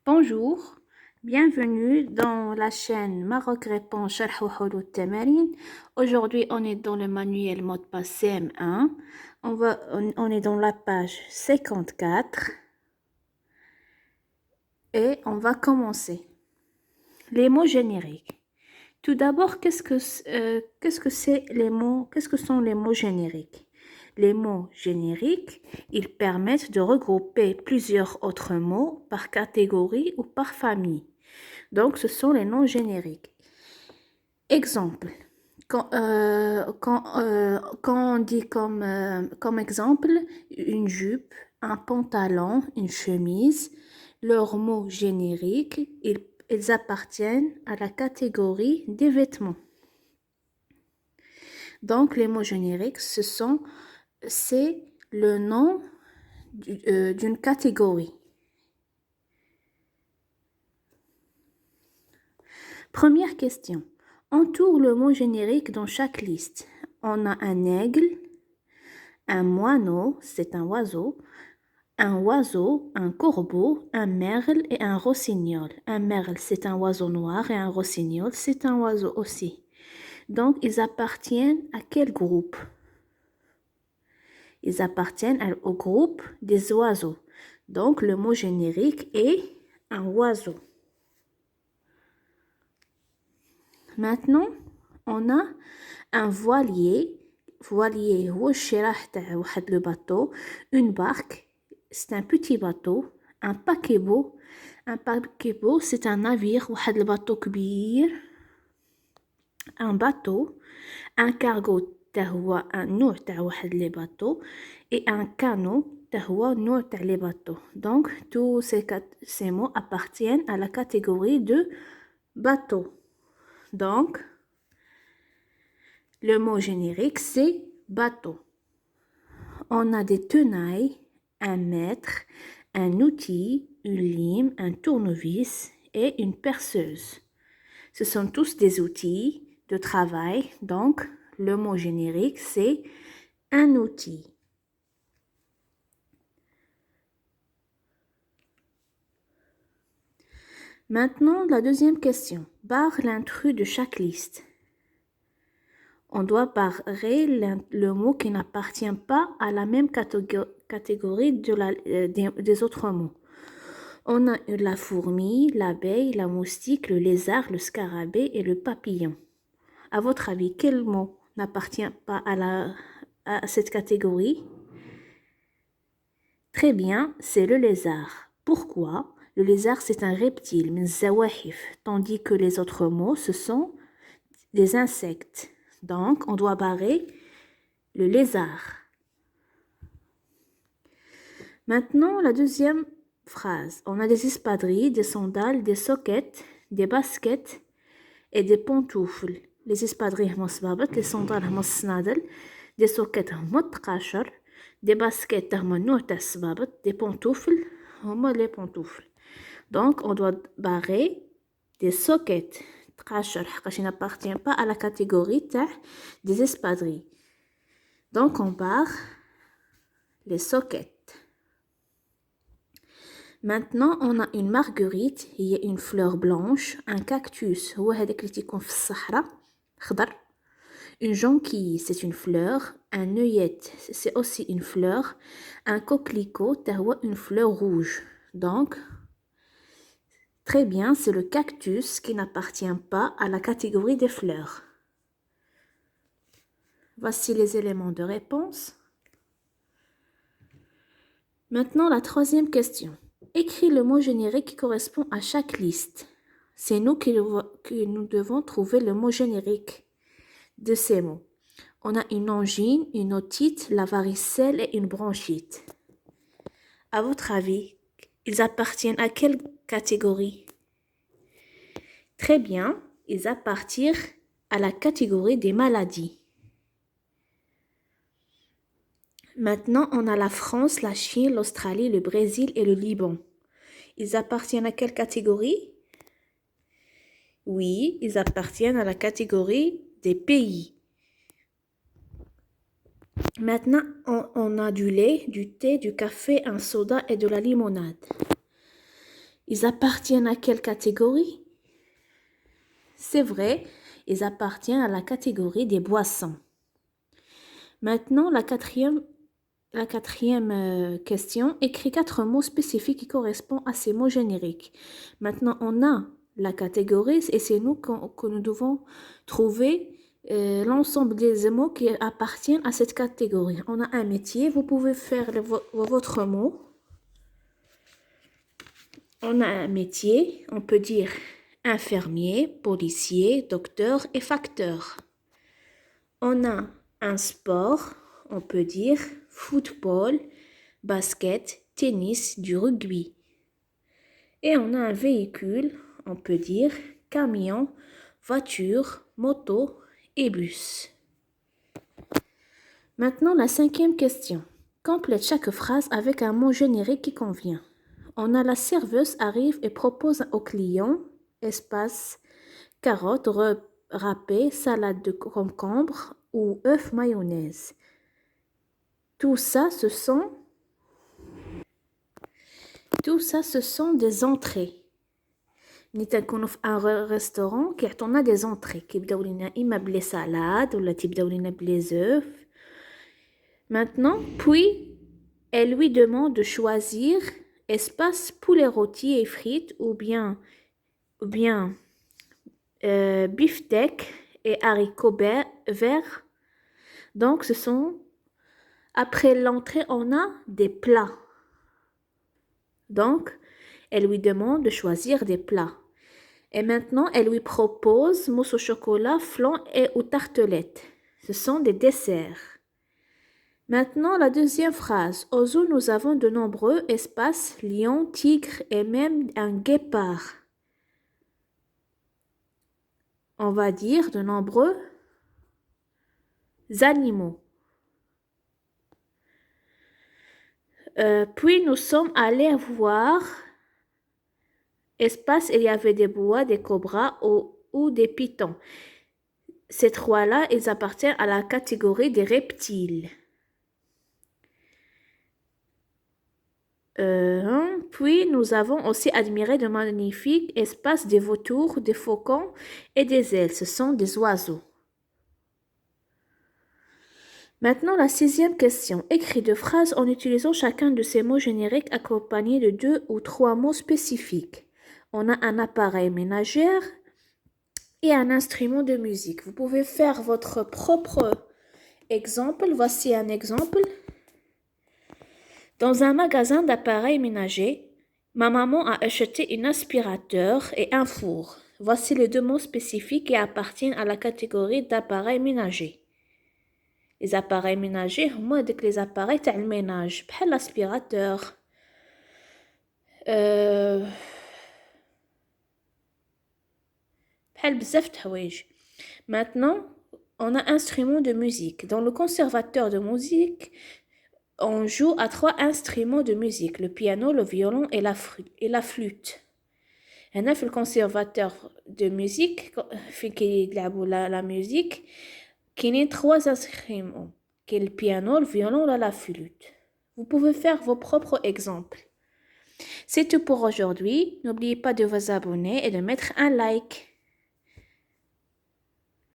Bonjour, bienvenue dans la chaîne Maroc répond Sharh wa Hulul Tamarin. Aujourd'hui, on est dans le manuel mot de passe CM1. On est dans la page 54 et on va commencer. Les mots génériques. Tout d'abord, qu'est-ce que sont les mots génériques? Les mots génériques, ils permettent de regrouper plusieurs autres mots par catégorie ou par famille. Donc, ce sont les noms génériques. Exemple, quand on dit comme exemple une jupe, un pantalon, une chemise, leurs mots génériques, ils appartiennent à la catégorie des vêtements. Donc, les mots génériques, c'est le nom d'une catégorie. Première question. Entoure le mot générique dans chaque liste. On a un aigle, un moineau, c'est un oiseau, un corbeau, un merle et un rossignol. Un merle, c'est un oiseau noir et un rossignol, c'est un oiseau aussi. Donc, ils appartiennent à quel groupe? Ils appartiennent au groupe des oiseaux. Donc, le mot générique est un oiseau. Maintenant, on a un voilier. Voilier, le bateau. Une barque, c'est un petit bateau. Un paquebot. Un paquebot, c'est un navire. Le bateau كبير. Un bateau. Un cargo, un نوع تاع واحد les bateaux. Et un canot, نوع تاع les bateaux. Donc, tous ces mots appartiennent à la catégorie de bateau. Donc, le mot générique, c'est bateau. On a des tenailles, un mètre, un outil, une lime, un tournevis et une perceuse. Ce sont tous des outils de travail. Donc, le mot générique, c'est un outil. Maintenant, la deuxième question. Barre l'intrus de chaque liste. On doit barrer le mot qui n'appartient pas à la même catégorie des autres mots. On a la fourmi, l'abeille, la moustique, le lézard, le scarabée et le papillon. À votre avis, quel mot n'appartient pas à cette catégorie? Très bien, c'est le lézard. Pourquoi? Le lézard, c'est un reptile, tandis que les autres mots, ce sont des insectes. Donc, on doit barrer le lézard. Maintenant, la deuxième phrase. On a des espadrilles, des sandales, des soquettes, des baskets et des pantoufles. Les espadrilles, les sandales, des soquettes, des baskets, des pantoufles, les pantoufles. Donc, on doit barrer des sockets. qui n'appartient pas à la catégorie des espadrilles. Donc, on barre les sockets. Maintenant, on a une marguerite, il y a une fleur blanche, un cactus, une jonquille, c'est une fleur, un œillette, c'est aussi une fleur, un coquelicot, une fleur rouge. Donc, très bien, c'est le cactus qui n'appartient pas à la catégorie des fleurs. Voici les éléments de réponse. Maintenant, la troisième question. Écris le mot générique qui correspond à chaque liste. C'est nous qui nous devons trouver le mot générique de ces mots. On a une angine, une otite, la varicelle et une bronchite. À votre avis, ils appartiennent à quelle catégorie? Très bien, ils appartiennent à la catégorie des maladies. Maintenant, on a la France, la Chine, l'Australie, le Brésil et le Liban. Ils appartiennent à quelle catégorie? Oui, ils appartiennent à la catégorie des pays. Maintenant, on a du lait, du thé, du café, un soda et de la limonade. Ils appartiennent à quelle catégorie? C'est vrai, ils appartiennent à la catégorie des boissons. Maintenant, la quatrième question, écrit 4 mots spécifiques qui correspondent à ces mots génériques. Maintenant, on a la catégorie et c'est nous que nous devons trouver l'ensemble des mots qui appartiennent à cette catégorie. On a un métier, vous pouvez faire votre mot. On a un métier, on peut dire infirmier, policier, docteur et facteur. On a un sport, on peut dire football, basket, tennis, du rugby. Et on a un véhicule, on peut dire camion, voiture, moto et bus. Maintenant, la 5e question. Complète chaque phrase avec un mot générique qui convient. On a la serveuse arrive et propose au client espace carottes râpées, salade de concombre ou œufs mayonnaise. Tout ça, ce sont des entrées. نكونوا في un restaurant كيعطونا des entrées كيبداو لينا اما بلي salade ولا تيبداو لينا بلي œufs. Maintenant, puis elle lui demande de choisir espace poulet rôti et frites ou bien beefsteak et haricots verts. Donc, après l'entrée, on a des plats. Donc, elle lui demande de choisir des plats. Et maintenant, elle lui propose mousse au chocolat, flan et ou tartelette. Ce sont des desserts. Maintenant, la deuxième phrase. Au zoo, nous avons de nombreux espaces, lions, tigres et même un guépard. On va dire de nombreux animaux. Puis nous sommes allés voir espace, il y avait des boas, des cobras ou des pythons. Ces trois-là, ils appartiennent à la catégorie des reptiles. Puis nous avons aussi admiré de magnifiques espaces des vautours, des faucons et des ailes. Ce sont des oiseaux. Maintenant, la 6e question. Écris 2 phrases en utilisant chacun de ces mots génériques accompagnés de 2 ou 3 mots spécifiques. On a un appareil ménager et un instrument de musique. Vous pouvez faire votre propre exemple. Voici un exemple. Dans un magasin d'appareils ménagers, ma maman a acheté un aspirateur et un four. Voici les 2 mots spécifiques qui appartiennent à la catégorie d'appareils ménagers. Les appareils ménagers, moi, dès que les appareils تاع الميناج بحال l'aspirateur. بحال بزاف د حوايج. Maintenant, on a instruments de musique. Dans le conservateur de musique, on joue à 3 instruments de musique, le piano, le violon et la flûte. هنا في الconservateur de musique في كيلعبوا la musique كاينين 3 instruments, qui est le piano, le violon ou la flûte. Vous pouvez faire vos propres exemples. C'est tout pour aujourd'hui. N'oubliez pas de vous abonner et de mettre un like.